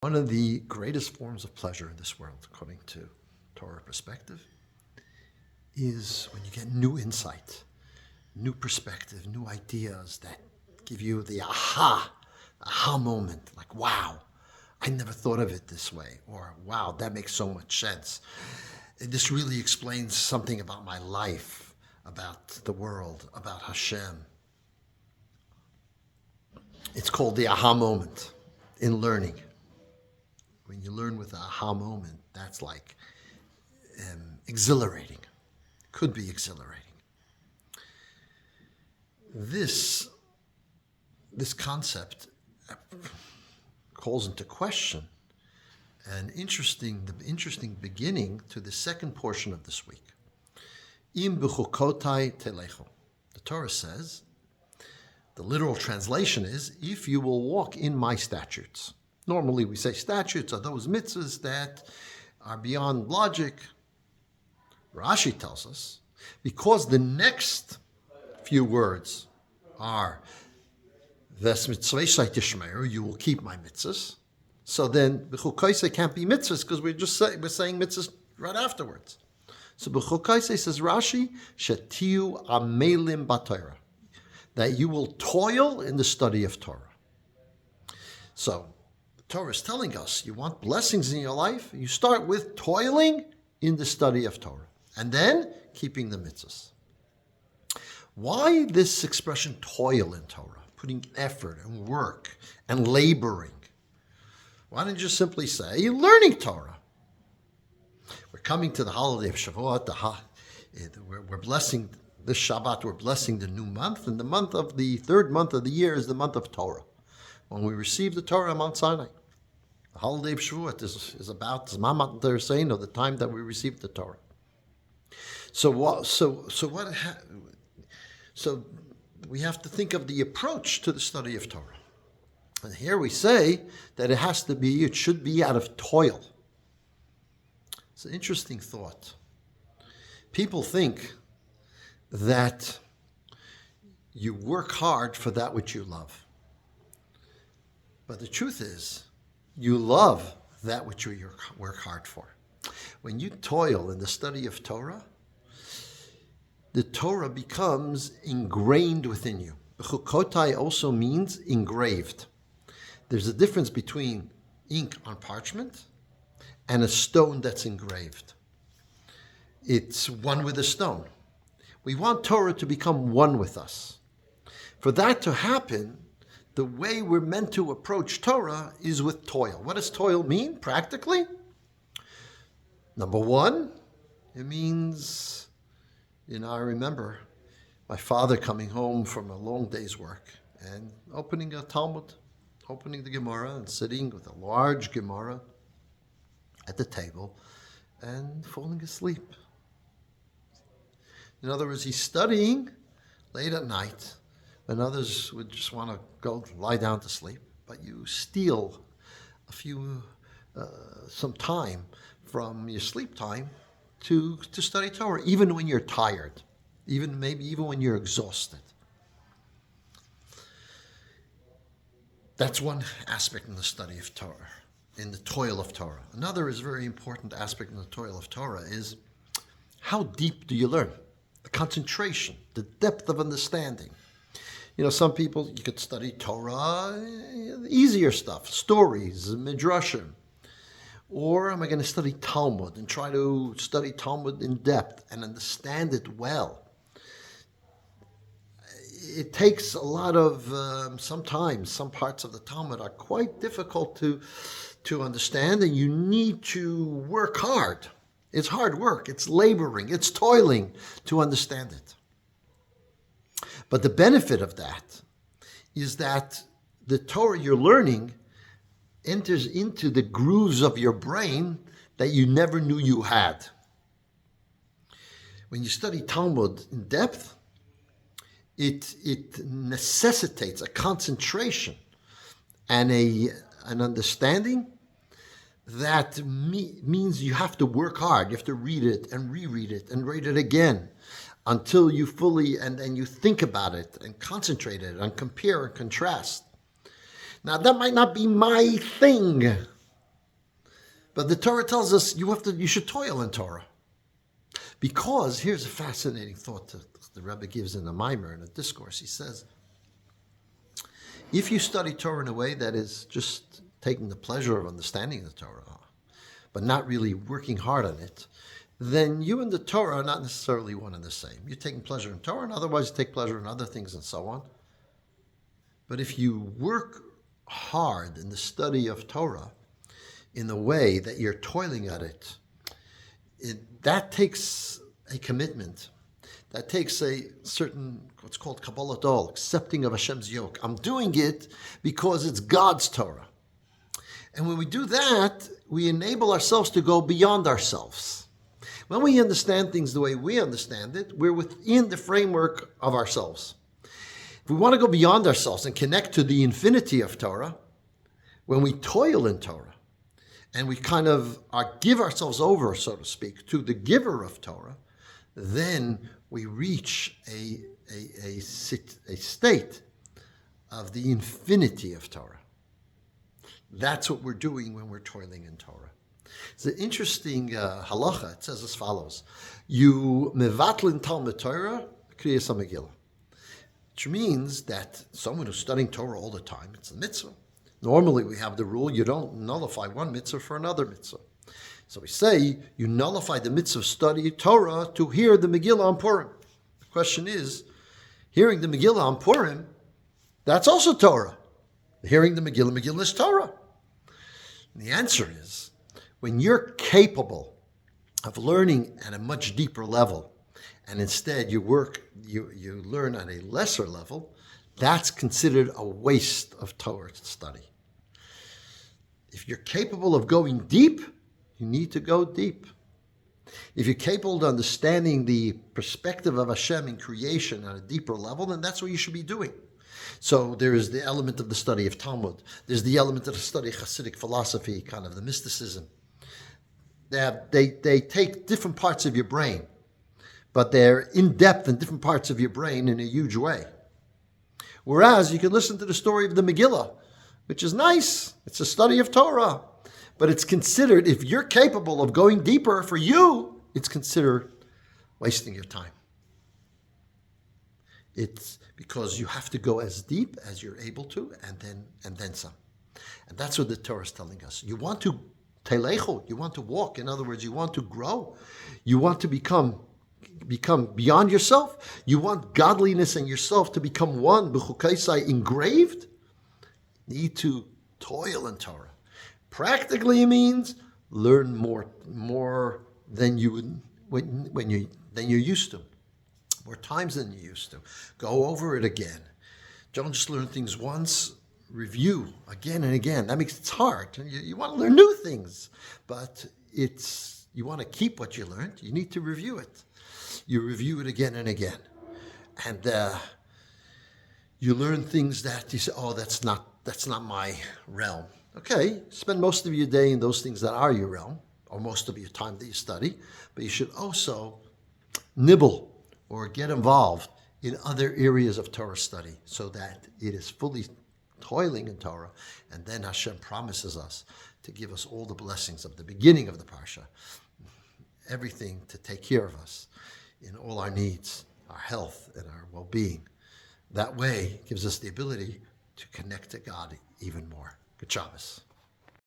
One of the greatest forms of pleasure in this world, according to Torah perspective, is when you get new insight, new perspective, new ideas that give you the aha moment, like, wow, I never thought of it this way, or wow, that makes so much sense. This really explains something about my life, about the world, about Hashem. It's called the aha moment in learning. When you learn with the aha moment, that's like exhilarating. Could be exhilarating. This concept calls into question the interesting beginning to the second portion of this week. Im b'chukotai telecho. The Torah says, the literal translation is, if you will walk in my statutes. Normally we say statutes are those mitzvahs that are beyond logic. Rashi tells us, because the next few words are, Ves mitzvah tishmeru, you will keep my mitzvahs. So then, b'chukoisei can't be mitzvahs because we're saying mitzvahs right afterwards. So b'chukoisei says Rashi, shetiu amelim b'Torah, that you will toil in the study of Torah. So the Torah is telling us, you want blessings in your life, you start with toiling in the study of Torah, and then keeping the mitzvahs. Why this expression, toil in Torah? Putting effort and work and laboring. Why don't you just simply say, learning Torah? We're coming to the holiday of Shavuot. We're blessing this Shabbat, we're blessing the new month, and the third month of the year is the month of Torah, when we receive the Torah on Mount Sinai. The holiday of Shavuot is about Zman Tereseinu, the time that we receive the Torah. So we have to think of the approach to the study of Torah. And here we say that it should be out of toil. It's an interesting thought. People think that you work hard for that which you love. But the truth is, you love that which you work hard for. When you toil in the study of Torah, the Torah becomes ingrained within you. Chukotai also means engraved. There's a difference between ink on parchment and a stone that's engraved. It's one with a stone. We want Torah to become one with us. For that to happen, the way we're meant to approach Torah is with toil. What does toil mean practically? Number one, it means, I remember my father coming home from a long day's work and opening a Talmud, opening the Gemara and sitting with a large Gemara at the table and falling asleep. In other words, he's studying late at night when others would just want to go lie down to sleep, but you steal some time from your sleep time to study Torah, even when you're tired, even when you're exhausted. That's one aspect in the study of Torah, in the toil of Torah. Another is very important aspect in the toil of Torah is, how deep do you learn? The concentration, the depth of understanding. Some people, you could study Torah, easier stuff, stories, midrashim. Or am I going to study Talmud and try to study Talmud in depth and understand it well? It takes a lot of, sometimes some parts of the Talmud are quite difficult to understand, and you need to work hard. It's hard work, it's laboring, it's toiling to understand it. But the benefit of that is that the Torah you're learning enters into the grooves of your brain that you never knew you had. When you study Talmud in depth, it necessitates a concentration and an understanding that means you have to work hard. You have to read it and reread it and read it again until you fully, and you think about it and concentrate it and compare and contrast. Now, that might not be my thing. But the Torah tells us you should toil in Torah. Because here's a fascinating thought that the Rebbe gives in a mimer, in a discourse. He says, if you study Torah in a way that is just taking the pleasure of understanding the Torah, but not really working hard on it, then you and the Torah are not necessarily one and the same. You're taking pleasure in Torah, and otherwise you take pleasure in other things and so on. But if you work hard in the study of Torah in the way that you're toiling at it, that takes a commitment. That takes a certain, what's called Kabbalah Dol, accepting of Hashem's yoke. I'm doing it because it's God's Torah. And when we do that, we enable ourselves to go beyond ourselves. When we understand things the way we understand it, we're within the framework of ourselves. If we want to go beyond ourselves and connect to the infinity of Torah, when we toil in Torah, and we kind of give ourselves over, so to speak, to the giver of Torah, then we reach a state of the infinity of Torah. That's what we're doing when we're toiling in Torah. It's an interesting halacha. It says as follows: You mevatlin Talmud Torah kriyas Megillah, which means that someone who's studying Torah all the time, it's a mitzvah. Normally we have the rule you don't nullify one mitzvah for another mitzvah. So we say you nullify the mitzvah of study Torah to hear the Megillah on Purim. The question is, hearing the Megillah on Purim, that's also Torah. Hearing the Megillah is Torah. And the answer is, when you're capable of learning at a much deeper level, and instead you learn at a lesser level, that's considered a waste of Torah study. If you're capable of going deep, you need to go deep. If you're capable of understanding the perspective of Hashem in creation at a deeper level, then that's what you should be doing. So there is the element of the study of Talmud. There's the element of the study of Hasidic philosophy, kind of the mysticism. They take different parts of your brain, but they're in depth in different parts of your brain in a huge way. Whereas you can listen to the story of the Megillah, which is nice. It's a study of Torah. But it's considered, if you're capable of going deeper for you, it's considered wasting your time. It's because you have to go as deep as you're able to, and then some. And that's what the Torah is telling us. You want to telecho, you want to walk. In other words, you want to grow. You want to become beyond yourself. You want godliness and yourself to become one, b'chukaisai, engraved. You need to toil in Torah. Practically means learn more than you than you're used to, more times than you used to. Go over it again. Don't just learn things once. Review again and again. That makes it hard. You want to learn new things, but you want to keep what you learned. You need to review it. You review it again and again, and you learn things that you say, "Oh, that's not my realm." Okay, spend most of your day in those things that are your realm, or most of your time that you study, but you should also nibble or get involved in other areas of Torah study so that it is fully toiling in Torah, and then Hashem promises us to give us all the blessings of the beginning of the Parsha, everything to take care of us in all our needs, our health, and our well-being. That way, it gives us the ability to connect to God even more. Good Shabbos.